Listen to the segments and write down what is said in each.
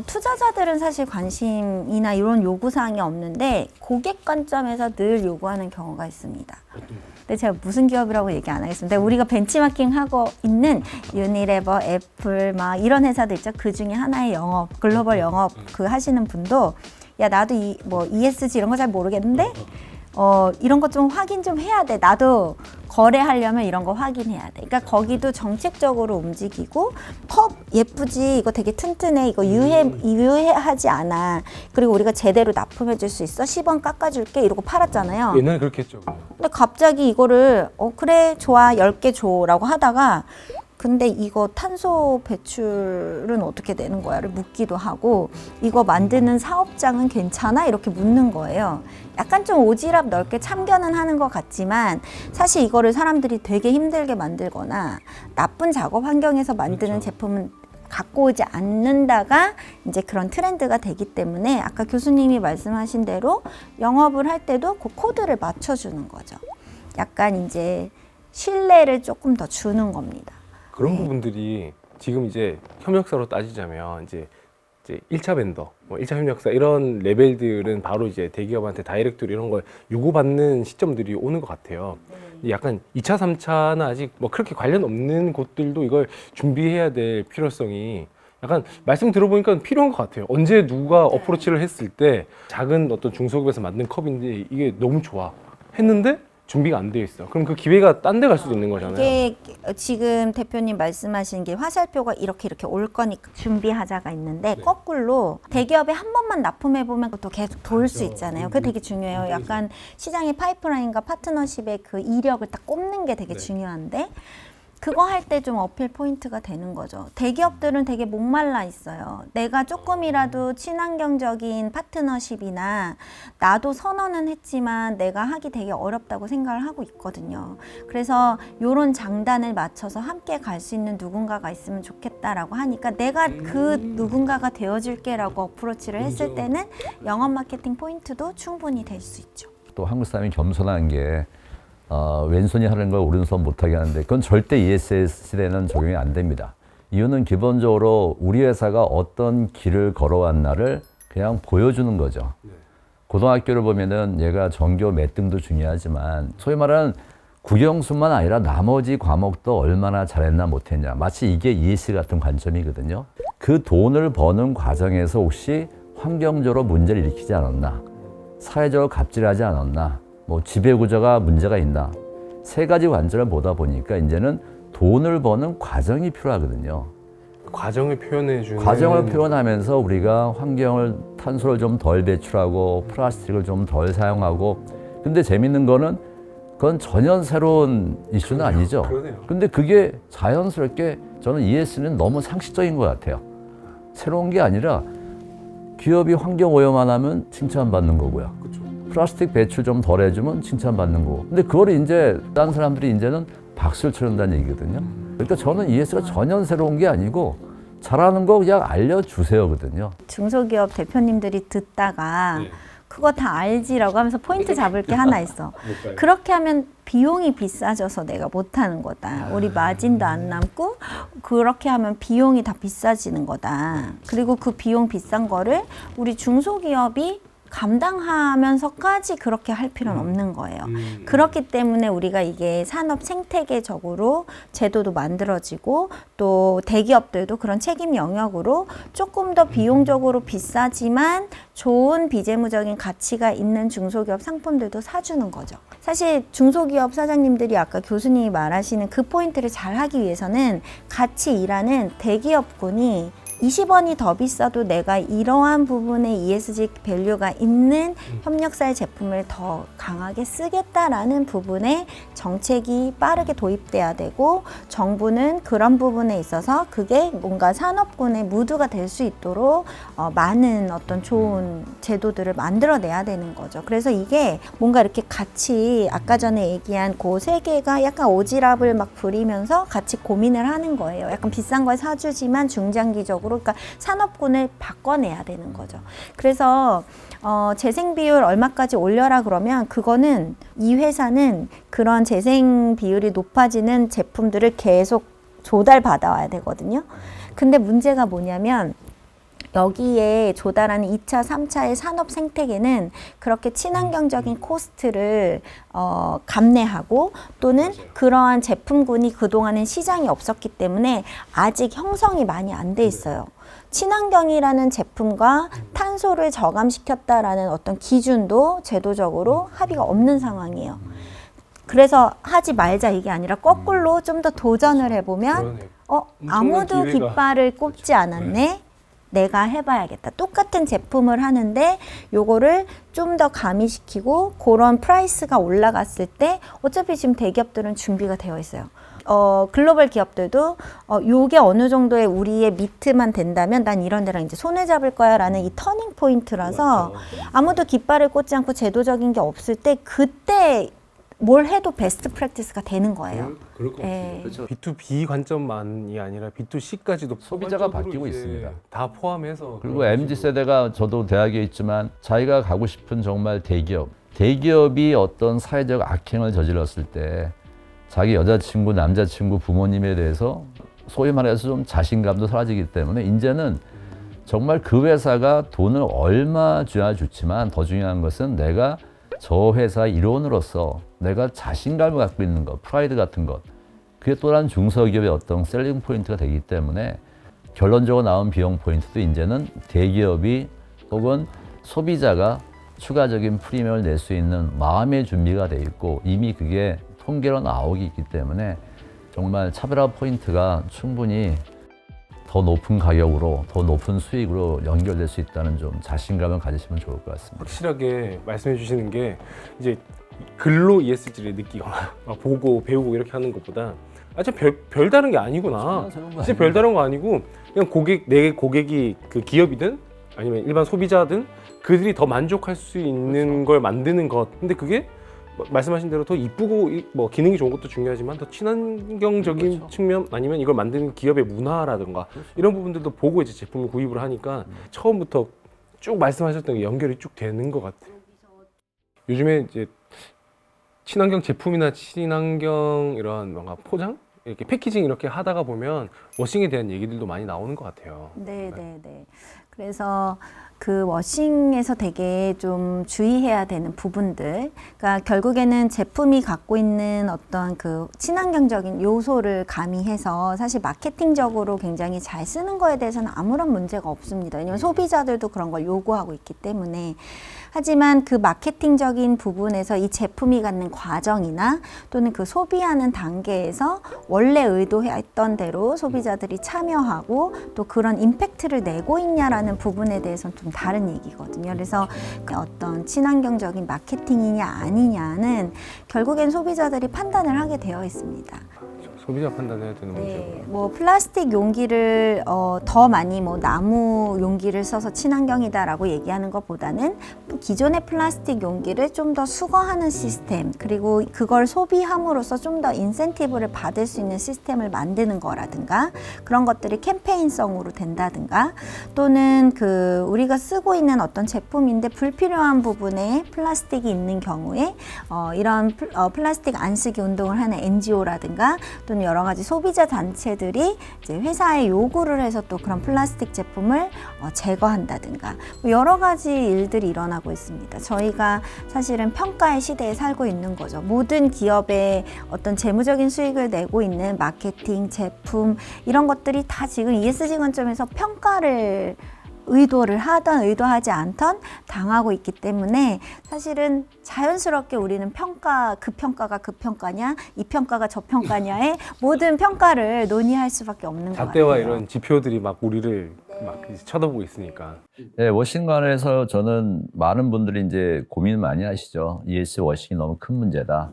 투자자들은 사실 관심이나 이런 요구사항이 없는데 고객 관점에서 늘 요구하는 경우가 있습니다. 근데 제가 무슨 기업이라고 얘기 안 하겠습니다. 우리가 벤치마킹하고 있는 유니레버, 애플 막 이런 회사들 있죠. 그 중에 하나의 영업, 글로벌 영업 그 하시는 분도 야 나도 뭐 ESG 이런 거 잘 모르겠는데 이런 거 좀 확인 좀 해야 돼. 나도 거래하려면 이런 거 확인해야 돼. 그러니까 거기도 정책적으로 움직이고 컵 예쁘지, 이거 되게 튼튼해, 이거 유해하지 않아. 그리고 우리가 제대로 납품해 줄 수 있어. 10원 깎아줄게 이러고 팔았잖아요. 옛날에 그렇게 했죠. 근데 갑자기 이거를 그래 좋아 10개 줘 라고 하다가 근데 이거 탄소 배출은 어떻게 되는 거야를 묻기도 하고 이거 만드는 사업장은 괜찮아? 이렇게 묻는 거예요. 약간 좀 오지랖 넓게 참견은 하는 것 같지만 사실 이거를 사람들이 되게 힘들게 만들거나 나쁜 작업 환경에서 만드는 그렇죠. 제품은 갖고 오지 않는다가 이제 그런 트렌드가 되기 때문에 아까 교수님이 말씀하신 대로 영업을 할 때도 그 코드를 맞춰주는 거죠. 약간 이제 신뢰를 조금 더 주는 겁니다. 그런 부분들이 지금 이제 협력사로 따지자면 이제 1차 벤더, 뭐 1차 협력사 이런 레벨들은 바로 이제 대기업한테 다이렉트로 이런 걸 요구받는 시점들이 오는 것 같아요. 약간 2차, 3차는 아직 뭐 그렇게 관련 없는 곳들도 이걸 준비해야 될 필요성이 약간 말씀 들어보니까 필요한 것 같아요. 언제 누가 어프로치를 했을 때 작은 어떤 중소기업에서 만든 컵인데 이게 너무 좋아 했는데 준비가 안 돼 있어. 그럼 그 기회가 딴 데 갈 수도 있는 거잖아요. 이게 지금 대표님 말씀하신 게 화살표가 이렇게 올 거니까 준비하자가 있는데 거꾸로 대기업에 한 번만 납품해 보면 또 계속 돌 수 있잖아요. 그게 되게 중요해요. 약간 시장의 파이프라인과 파트너십의 그 이력을 딱 꼽는 게 되게 중요한데 그거 할 때 좀 어필 포인트가 되는 거죠. 대기업들은 되게 목말라 있어요. 내가 조금이라도 친환경적인 파트너십이나 나도 선언은 했지만 내가 하기 되게 어렵다고 생각을 하고 있거든요. 그래서 이런 장단을 맞춰서 함께 갈 수 있는 누군가가 있으면 좋겠다라고 하니까 내가 그 누군가가 되어줄게라고 어프로치를 했을 때는 영업 마케팅 포인트도 충분히 될 수 있죠. 또 한국 사람이 겸손한 게 왼손이 하는 걸 오른손 못하게 하는데 그건 절대 ESG 시대에는 적용이 안 됩니다. 이유는 기본적으로 우리 회사가 어떤 길을 걸어왔나를 그냥 보여주는 거죠. 고등학교를 보면은 얘가 전교 몇 등도 중요하지만 소위 말하는 국영수만 아니라 나머지 과목도 얼마나 잘했나 못했냐. 마치 이게 ESG 같은 관점이거든요. 그 돈을 버는 과정에서 혹시 환경적으로 문제를 일으키지 않았나, 사회적으로 갑질하지 않았나, 뭐 지배구조가 문제가 있나, 세 가지 관점을 보다 보니까 이제는 돈을 버는 과정이 필요하거든요. 과정을 표현해주는 과정을 표현하면서 우리가 환경을 탄소를 좀 덜 배출하고 플라스틱을 좀 덜 사용하고 근데 재밌는 거는 그건 전혀 새로운 이슈는 아니죠. 그러네요. 근데 그게 자연스럽게 저는 ESG는 너무 상식적인 것 같아요. 새로운 게 아니라 기업이 환경 오염만 하면 칭찬받는 거고요. 그렇죠. 플라스틱 배출 좀 덜 해주면 칭찬받는 거고. 근데 그걸 이제 다른 사람들이 이제는 박수를 치는다는 얘기거든요. 그러니까 저는 ESG가 전혀 새로운 게 아니고 잘하는 거 그냥 알려주세요거든요. 중소기업 대표님들이 듣다가 그거 다 알지라고 하면서 포인트 잡을 게 하나 있어. 그렇게 하면 비용이 비싸져서 내가 못하는 거다. 우리 마진도 안 남고 그렇게 하면 비용이 다 비싸지는 거다. 그리고 그 비용 비싼 거를 우리 중소기업이 감당하면서까지 그렇게 할 필요는 없는 거예요. 그렇기 때문에 우리가 이게 산업 생태계적으로 제도도 만들어지고 또 대기업들도 그런 책임 영역으로 조금 더 비용적으로 비싸지만 좋은 비재무적인 가치가 있는 중소기업 상품들도 사주는 거죠. 사실 중소기업 사장님들이 아까 교수님이 말하시는 그 포인트를 잘 하기 위해서는 같이 일하는 대기업군이 20원이 더 비싸도 내가 이러한 부분에 ESG 밸류가 있는 협력사의 제품을 더 강하게 쓰겠다라는 부분에 정책이 빠르게 도입돼야 되고 정부는 그런 부분에 있어서 그게 뭔가 산업군의 무드가 될 수 있도록 많은 어떤 좋은 제도들을 만들어내야 되는 거죠. 그래서 이게 뭔가 이렇게 같이 아까 전에 얘기한 그 세 개가 약간 오지랖을 막 부리면서 같이 고민을 하는 거예요. 약간 비싼 걸 사주지만 중장기적으로 그러니까 산업군을 바꿔내야 되는 거죠. 그래서 재생 비율 얼마까지 올려라 그러면 그거는 이 회사는 그런 재생 비율이 높아지는 제품들을 계속 조달받아와야 되거든요. 근데 문제가 뭐냐면 여기에 조달하는 2차, 3차의 산업 생태계는 그렇게 친환경적인 코스트를 감내하고 또는 그러한 제품군이 그동안은 시장이 없었기 때문에 아직 형성이 많이 안 돼 있어요. 친환경이라는 제품과 탄소를 저감시켰다라는 어떤 기준도 제도적으로 합의가 없는 상황이에요. 그래서 하지 말자 이게 아니라 거꾸로 좀 더 도전을 해보면 아무도 기회가. 깃발을 꼽지 않았네. 내가 해봐야겠다. 똑같은 제품을 하는데 요거를 좀 더 가미시키고 그런 프라이스가 올라갔을 때 어차피 지금 대기업들은 준비가 되어 있어요. 글로벌 기업들도 요게 어느 정도의 우리의 미트만 된다면 난 이런 데랑 이제 손을 잡을 거야 라는 이 터닝 포인트라서 아무도 깃발을 꽂지 않고 제도적인 게 없을 때 그때 뭘 해도 베스트 프랙티스가 되는 거예요. 그럴 것 예. 같아요. B2B 관점만이 아니라 B2C까지도 소비자가 포괄적으로 바뀌고 이제 있습니다. 다 포함해서 그리고 그런 MZ 식으로. 세대가 저도 대학에 있지만 자기가 가고 싶은 정말 대기업이 어떤 사회적 악행을 저질렀을 때 자기 여자친구, 남자친구, 부모님에 대해서 소위 말해서 좀 자신감도 사라지기 때문에 이제는 정말 그 회사가 돈을 얼마 줘야 좋지만 더 중요한 것은 내가 저 회사 일원으로서 내가 자신감을 갖고 있는 것, 프라이드 같은 것, 그게 또한 중소기업의 어떤 셀링 포인트가 되기 때문에 결론적으로 나온 비용 포인트도 이제는 대기업이 혹은 소비자가 추가적인 프리미엄을 낼 수 있는 마음의 준비가 돼 있고 이미 그게 통계로 나오기 있기 때문에 정말 차별화 포인트가 충분히 더 높은 가격으로 더 높은 수익으로 연결될 수 있다는 좀 자신감을 가지시면 좋을 것 같습니다. 확실하게 말씀해 주시는 게 이제 글로 ESG를 느끼거나 막 보고 배우고 이렇게 하는 것보다 진짜 별다른 게 아니구나. 진짜 별다른 거 아니고 그냥 내 고객이 그 기업이든 아니면 일반 소비자든 그들이 더 만족할 수 있는 걸 만드는 것. 근데 그게 말씀하신 대로 더 이쁘고 뭐 기능이 좋은 것도 중요하지만 더 친환경적인 측면 아니면 이걸 만드는 기업의 문화라든가 이런 부분들도 보고 이제 제품을 구입을 하니까 처음부터 쭉 말씀하셨던 게 연결이 쭉 되는 것 같아요. 요즘에 이제 친환경 제품이나 친환경 이런 뭔가 포장 이렇게 패키징 이렇게 하다가 보면 워싱에 대한 얘기들도 많이 나오는 것 같아요. 네. 그래서 그 워싱에서 되게 좀 주의해야 되는 부분들, 그러니까 결국에는 제품이 갖고 있는 어떤 그 친환경적인 요소를 가미해서 사실 마케팅적으로 굉장히 잘 쓰는 거에 대해서는 아무런 문제가 없습니다. 왜냐하면 소비자들도 그런 걸 요구하고 있기 때문에. 하지만 그 마케팅적인 부분에서 이 제품이 갖는 과정이나 또는 그 소비하는 단계에서 원래 의도했던 대로 소비자들이 참여하고 또 그런 임팩트를 내고 있냐라는 부분에 대해서는 좀 다른 얘기거든요. 그래서 어떤 친환경적인 마케팅이냐 아니냐는 결국엔 소비자들이 판단을 하게 되어 있습니다. 소비자 판단해야 되는 문제고. 네, 뭐 플라스틱 용기를 더 많이 뭐 나무 용기를 써서 친환경이다라고 얘기하는 것보다는 기존의 플라스틱 용기를 좀 더 수거하는 시스템, 그리고 그걸 소비함으로써 좀 더 인센티브를 받을 수 있는 시스템을 만드는 거라든가 그런 것들이 캠페인성으로 된다든가 또는 그 우리가 쓰고 있는 어떤 제품인데 불필요한 부분에 플라스틱이 있는 경우에 이런 플라스틱 안 쓰기 운동을 하는 NGO라든가 또는 여러 가지 소비자 단체들이 이제 회사에 요구를 해서 또 그런 플라스틱 제품을 제거한다든가 여러 가지 일들이 일어나고 있습니다. 저희가 사실은 평가의 시대에 살고 있는 거죠. 모든 기업의 어떤 재무적인 수익을 내고 있는 마케팅, 제품 이런 것들이 다 지금 ESG 관점에서 평가를 의도를 하던 의도하지 않던 당하고 있기 때문에 사실은 자연스럽게 우리는 그 평가가 그 평가냐 이 평가가 저 평가냐의 모든 평가를 논의할 수밖에 없는 것 같아요. 잣대와 이런 지표들이 막 우리를 막 쳐다보고 있으니까. 네, 워싱관에서 저는 많은 분들이 이제 고민 많이 하시죠. ESG 워싱이 너무 큰 문제다.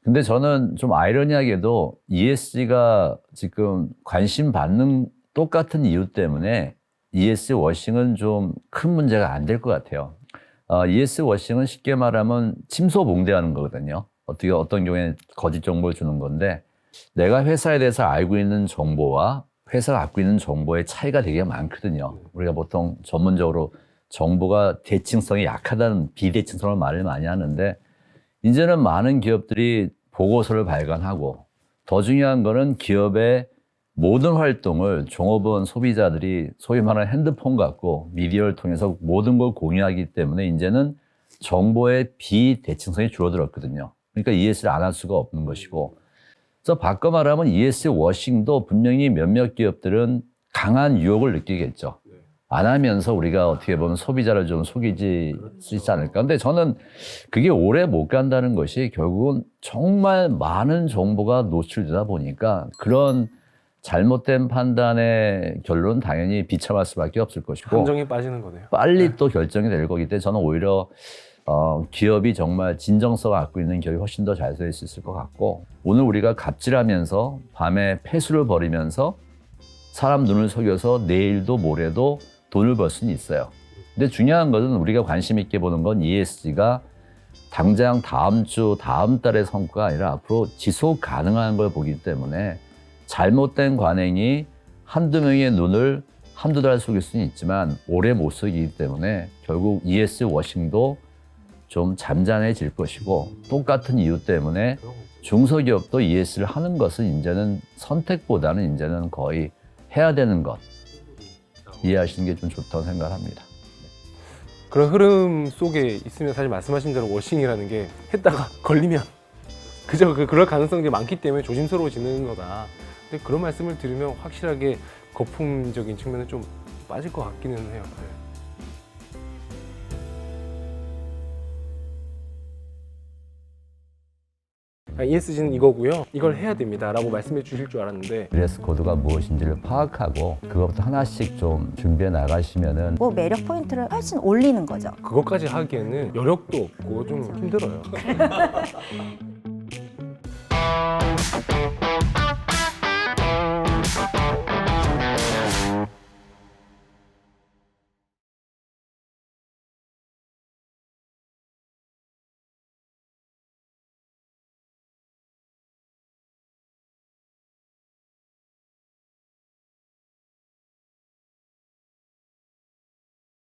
근데 저는 좀 아이러니하게도 ESG가 지금 관심 받는 똑같은 이유 때문에 ESG 워싱은 좀 큰 문제가 안 될 것 같아요. ESG 워싱은 쉽게 말하면 침소봉대하는 거거든요. 어떤 경우에는 거짓 정보를 주는 건데 내가 회사에 대해서 알고 있는 정보와 회사가 갖고 있는 정보의 차이가 되게 많거든요. 우리가 보통 전문적으로 정보가 대칭성이 약하다는 비대칭성을 말을 많이 하는데 이제는 많은 기업들이 보고서를 발간하고 더 중요한 거는 기업의 모든 활동을 종업원 소비자들이 소위 말하는 핸드폰 갖고 미디어를 통해서 모든 걸 공유하기 때문에 이제는 정보의 비대칭성이 줄어들었거든요. 그러니까 ES를 안 할 수가 없는 것이고, 그래서 바꿔 말하면 ES 워싱도 분명히 몇몇 기업들은 강한 유혹을 느끼겠죠. 안 하면서 우리가 어떻게 보면 소비자를 좀 속이지 수 있지 않을까. 근데 저는 그게 오래 못 간다는 것이 결국은 정말 많은 정보가 노출되다 보니까 그런 잘못된 판단의 결론은 당연히 비참할 수밖에 없을 것이고 함정에 빠지는 거네요. 빨리 또 결정이 될 거기 때문에 저는 오히려 기업이 정말 진정성을 갖고 있는 기업이 훨씬 더 잘 될 수 있을 것 같고, 오늘 우리가 갑질하면서 밤에 폐수를 벌이면서 사람 눈을 속여서 내일도 모레도 돈을 벌 수는 있어요. 근데 중요한 것은 우리가 관심 있게 보는 건 ESG가 당장 다음 주, 다음 달의 성과가 아니라 앞으로 지속 가능한 걸 보기 때문에 잘못된 관행이 한두 명의 눈을 한두 달 속일 수는 있지만 오래 못 속이기 때문에 결국 ES 워싱도 좀 잠잠해질 것이고, 똑같은 이유 때문에 중소기업도 ES를 하는 것은 이제는 선택보다는 이제는 거의 해야 되는 것 이해하시는 게 좀 좋다고 생각합니다. 그런 흐름 속에 있으면 사실 말씀하신 대로 워싱이라는 게 했다가 걸리면 그저 그럴 가능성이 많기 때문에 조심스러워지는 거다. 근데 그런 말씀을 들으면 확실하게 거품적인 측면에 좀 빠질 것 같기는 해요. ESG는 이거고요. 이걸 해야 됩니다라고 말씀해 주실 줄 알았는데 드레스 코드가 무엇인지를 파악하고 그것부터 하나씩 좀 준비해 나가시면은 뭐 매력 포인트를 훨씬 올리는 거죠. 그것까지 하기에는 여력도 없고 좀 힘들어요.